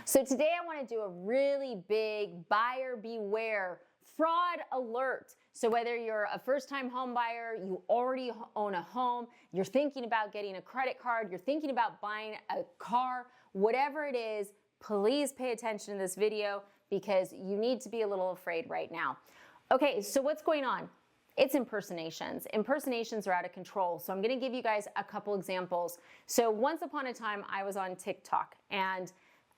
So today I want to do a really big buyer beware fraud alert. So whether you're a first-time home buyer, you already own a home, you're thinking about getting a credit card, you're thinking about buying a car, whatever it is, please pay attention to this video because you need to be a little afraid right now. Okay, so what's going on? It's impersonations. Impersonations are out of control. So I'm gonna give you guys a couple examples. So once upon a time, I was on TikTok and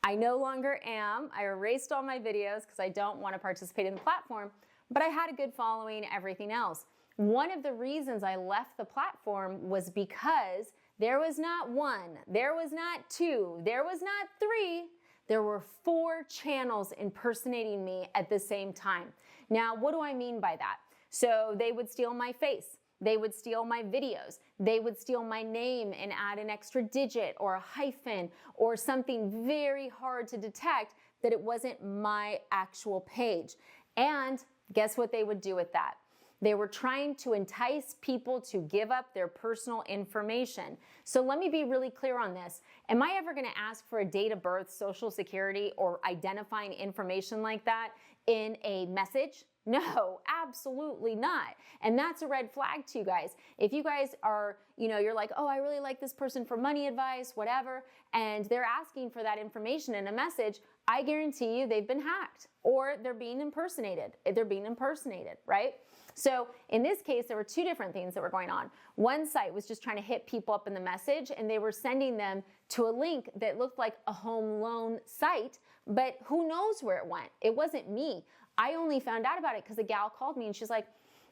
I no longer am. I erased all my videos because I don't want to participate in the platform, but I had a good following, everything else. One of the reasons I left the platform was because there was not one, there was not two, there was not three, there were 4 channels impersonating me at the same time. Now, what do I mean by that? So they would steal my face. They would steal my videos. They would steal my name and add an extra digit or a hyphen or something very hard to detect that it wasn't my actual page. And guess what they would do with that? They were trying to entice people to give up their personal information. So let me be really clear on this. Am I ever going to ask for a date of birth, social security, or identifying information like that in a message? No, absolutely not. And that's a red flag to you guys. If you guys are, you're like, oh, I really like this person for money advice, whatever, and they're asking for that information in a message, I guarantee you they've been hacked or they're being impersonated. They're being impersonated, right? So in this case, there were 2 different things that were going on. One site was just trying to hit people up in the message and they were sending them to a link that looked like a home loan site, but who knows where it went? It wasn't me. I only found out about it because a gal called me and she's like,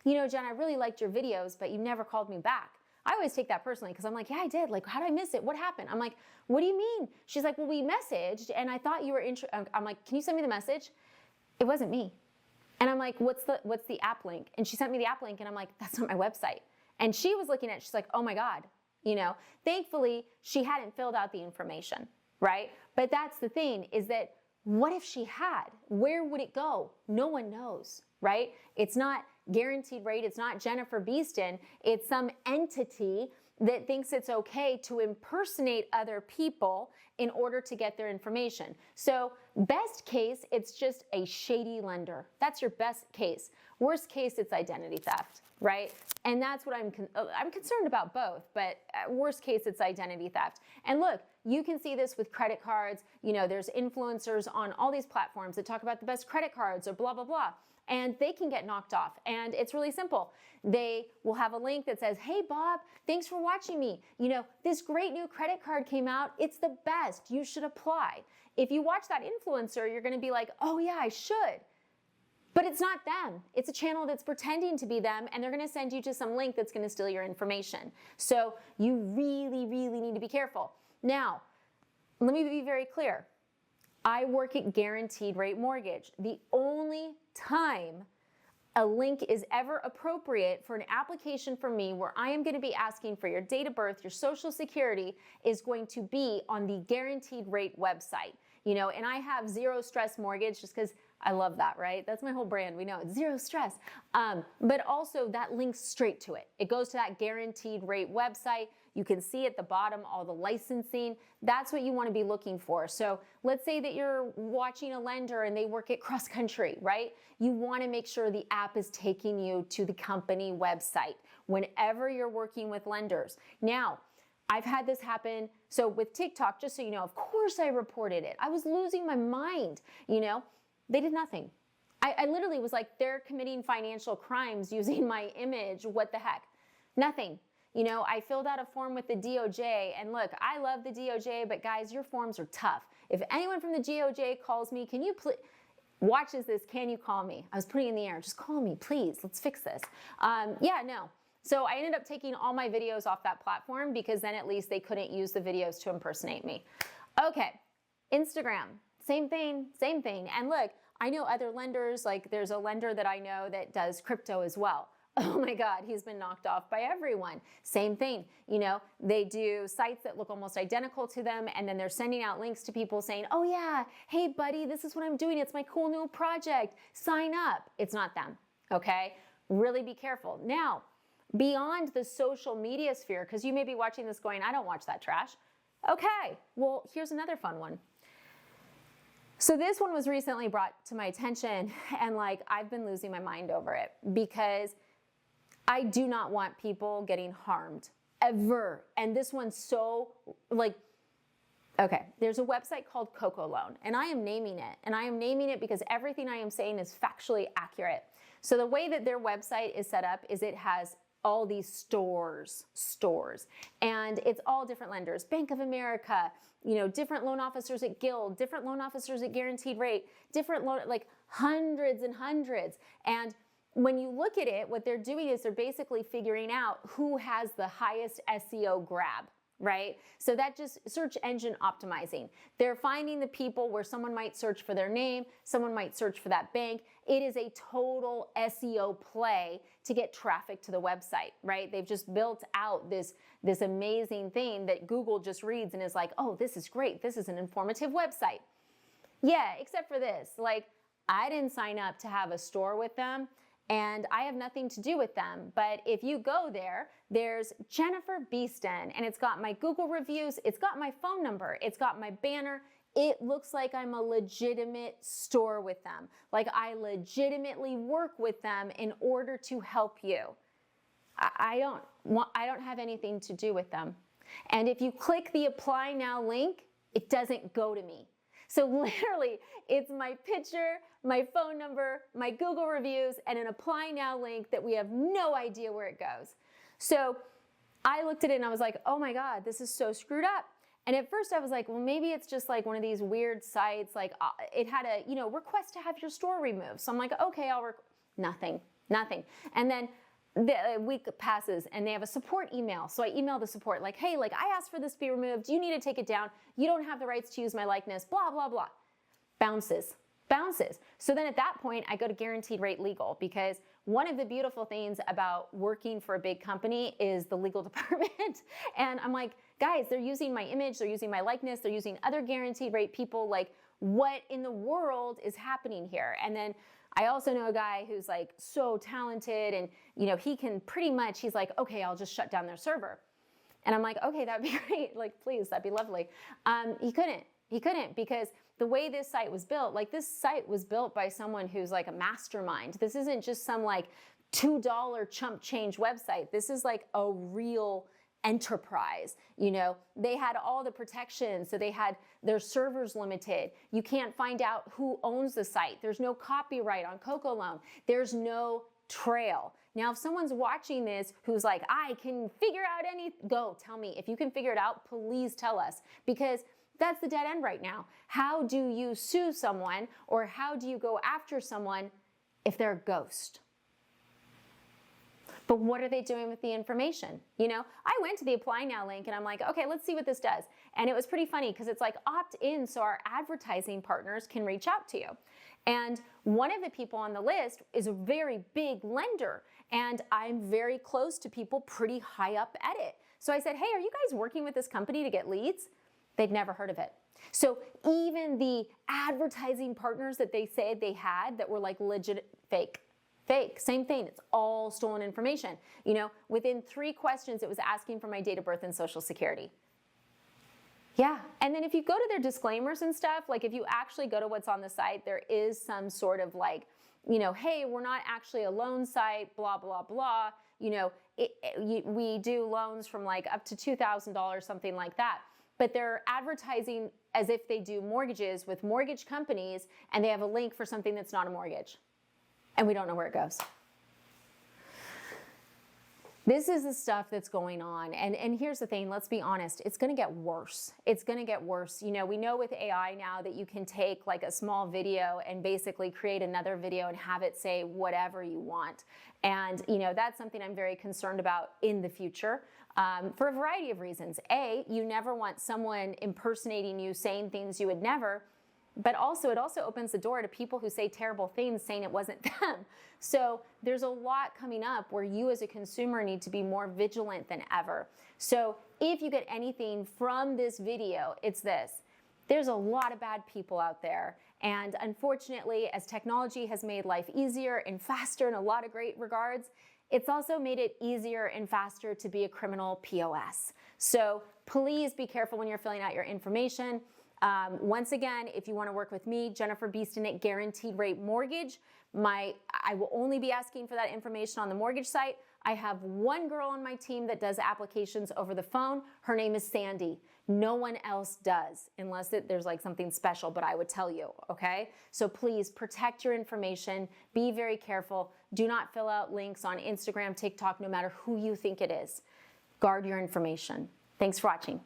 Jen, I really liked your videos, but you never called me back. I always take that personally because I'm like, yeah, I did. Like, how did I miss it? What happened? I'm like, what do you mean? She's like, well, we messaged and I thought you were interested. I'm like, can you send me the message? It wasn't me. And I'm like, what's the app link? And she sent me the app link and I'm like, that's not my website. And she was looking at it, she's like, oh my God, thankfully she hadn't filled out the information, right? But that's the thing is that what if she had? Where would it go? No one knows, right? It's not Guaranteed Rate. It's not Jennifer Beeston. It's some entity that thinks it's okay to impersonate other people in order to get their information. So best case, it's just a shady lender. That's your best case. Worst case, it's identity theft, right? And that's what I'm concerned about both, but worst case, it's identity theft. And look, you can see this with credit cards. There's influencers on all these platforms that talk about the best credit cards or blah, blah, blah. And they can get knocked off. And it's really simple. They will have a link that says, hey, Bob, thanks for watching me. This great new credit card came out. It's the best. You should apply. If you watch that influencer, you're going to be like, oh, yeah, I should. But it's not them. It's a channel that's pretending to be them, and they're going to send you to some link that's going to steal your information. So you really, really need to be careful. Now, let me be very clear. I work at Guaranteed Rate Mortgage. The only time a link is ever appropriate for an application from me where I am going to be asking for your date of birth, your social security, is going to be on the Guaranteed Rate website. And I have Zero Stress Mortgage just because I love that, right? That's my whole brand. We know it's zero stress. But also that links straight to it. It goes to that Guaranteed Rate website. You can see at the bottom all the licensing. That's what you want to be looking for. So let's say that you're watching a lender and they work at cross country, right? You want to make sure the app is taking you to the company website whenever you're working with lenders. Now, I've had this happen. So with TikTok, just so you know, of course I reported it. I was losing my mind, They did nothing. I literally was like, they're committing financial crimes using my image. What the heck? Nothing. I filled out a form with the DOJ, and look, I love the DOJ, but guys, your forms are tough. If anyone from the DOJ calls me, can you please, watches this, can you call me? I was putting it in the air, just call me, please, let's fix this. Yeah, no. So I ended up taking all my videos off that platform because then at least they couldn't use the videos to impersonate me. Okay, Instagram, same thing, same thing. And look, I know other lenders, like there's a lender that I know that does crypto as well. Oh my God, he's been knocked off by everyone. Same thing, they do sites that look almost identical to them, and then they're sending out links to people saying, oh yeah, hey buddy, this is what I'm doing. It's my cool new project. Sign up. It's not them, okay? Really be careful. Now, beyond the social media sphere, because you may be watching this going, I don't watch that trash. Okay, well, here's another fun one. So this one was recently brought to my attention, and like I've been losing my mind over it because I do not want people getting harmed ever. And this one's so like, okay, there's a website called Coco Loan, and I am naming it. And I am naming it because everything I am saying is factually accurate. So the way that their website is set up is it has all these stores, and it's all different lenders. Bank of America, different loan officers at Guild, different loan officers at Guaranteed Rate, different loan, like hundreds and hundreds. And when you look at it, what they're doing is they're basically figuring out who has the highest SEO grab, right? So that just search engine optimizing. They're finding the people where someone might search for their name, someone might search for that bank. It is a total SEO play to get traffic to the website, right? They've just built out this amazing thing that Google just reads and is like, oh, this is great. This is an informative website. Yeah, except for this. Like, I didn't sign up to have a store with them, and I have nothing to do with them. But if you go there, there's Jennifer Beeston, and it's got my Google reviews, it's got my phone number, it's got my banner. It looks like I'm a legitimate store with them. Like I legitimately work with them in order to help you. I don't have anything to do with them. And if you click the Apply Now link, it doesn't go to me. So literally, it's my picture, my phone number, my Google reviews, and an Apply Now link that we have no idea where it goes. So I looked at it and I was like, oh my God, this is so screwed up. And at first I was like, well, maybe it's just like one of these weird sites, like it had a, request to have your store removed. So I'm like, okay, nothing. And then the week passes and they have a support email. So I email the support like, hey, like I asked for this to be removed. You need to take it down. You don't have the rights to use my likeness, blah, blah, blah. Bounces. So then at that point, I go to Guaranteed Rate Legal, because one of the beautiful things about working for a big company is the legal department. And I'm like, guys, they're using my image, they're using my likeness, they're using other Guaranteed Rate people. Like, what in the world is happening here? And then I also know a guy who's like so talented, and he can pretty much, he's like, okay, I'll just shut down their server. And I'm like, okay, that'd be great. Like, please, that'd be lovely. He couldn't because the way this site was built, like this site was built by someone who's like a mastermind. This isn't just some like $2 chump change website. This is like a real enterprise. They had all the protections. So they had their servers limited. You can't find out who owns the site. There's no copyright on Coco Loan. There's no trail. Now, if someone's watching this who's like, I can figure out go tell me. If you can figure it out, please tell us, because that's the dead end right now. How do you sue someone, or how do you go after someone if they're a ghost? But what are they doing with the information? I went to the Apply Now link and I'm like, okay, let's see what this does. And it was pretty funny because it's like opt in so our advertising partners can reach out to you. And one of the people on the list is a very big lender, and I'm very close to people pretty high up at it. So I said, hey, are you guys working with this company to get leads? They'd never heard of it. So even the advertising partners that they said they had that were like legit, fake, same thing. It's all stolen information. Within 3 questions, it was asking for my date of birth and social security. Yeah. And then if you go to their disclaimers and stuff, like if you actually go to what's on the site, there is some sort of like, hey, we're not actually a loan site, blah, blah, blah. We do loans from like up to $2,000, something like that. But they're advertising as if they do mortgages with mortgage companies, and they have a link for something that's not a mortgage. And we don't know where it goes. This is the stuff that's going on. And here's the thing, let's be honest, it's gonna get worse. It's gonna get worse. We know with AI now that you can take like a small video and basically create another video and have it say whatever you want. And that's something I'm very concerned about in the future. For a variety of reasons. A, you never want someone impersonating you, saying things you would never, but also it also opens the door to people who say terrible things saying it wasn't them. So there's a lot coming up where you as a consumer need to be more vigilant than ever. So if you get anything from this video, it's this. There's a lot of bad people out there. And unfortunately, as technology has made life easier and faster in a lot of great regards, it's also made it easier and faster to be a criminal POS. So please be careful when you're filling out your information. Once again, if you want to work with me, Jennifer Beeston at Guaranteed Rate Mortgage, I will only be asking for that information on the mortgage site. I have one girl on my team that does applications over the phone. Her name is Sandy. No one else does, unless there's like something special, but I would tell you, okay? So please protect your information. Be very careful. Do not fill out links on Instagram, TikTok, no matter who you think it is. Guard your information. Thanks for watching.